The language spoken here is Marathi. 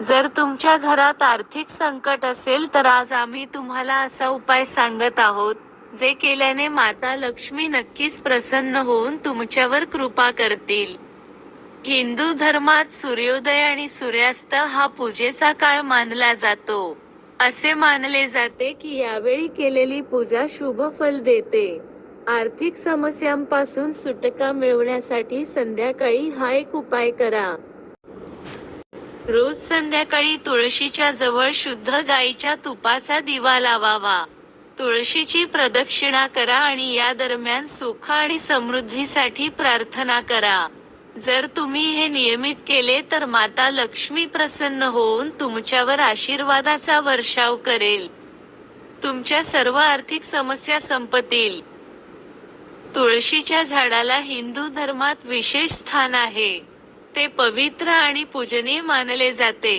जर तुमच्या घरात आर्थिक संकट असेल तर आज आम्ही तुम्हाला असा उपाय सांगत आहोत, जे केल्याने माता लक्ष्मी नक्कीच प्रसन्न होऊन तुमच्यावर कृपा करतील. हिंदू धर्मात सूर्योदय आणि सूर्यास्त हा पूजेचा काळ मानला जातो. असे मानले जाते की यावेळी केलेली पूजा शुभ फल देते. आर्थिक समस्यांपासून सुटका मिळवण्यासाठी संध्याकाळी हा एक उपाय करा. रोज संध्याकाळी तुळशीच्या जवळ शुद्ध गाईच्या तुपाचा दिवा लावावा. तुळशीची प्रदक्षिणा करा आणि या दरम्यान सुख आणि समृद्धीसाठी प्रार्थना करा. जर तुम्ही हे नियमित केले तर माता लक्ष्मी प्रसन्न होऊन तुमच्यावर आशीर्वादाचा वर्षाव करेल. तुमच्या सर्व आर्थिक समस्या संपतील. तुळशीच्या झाडाला हिंदू धर्मात विशेष स्थान आहे. ते पवित्र आणि पूजनीय मानले जाते.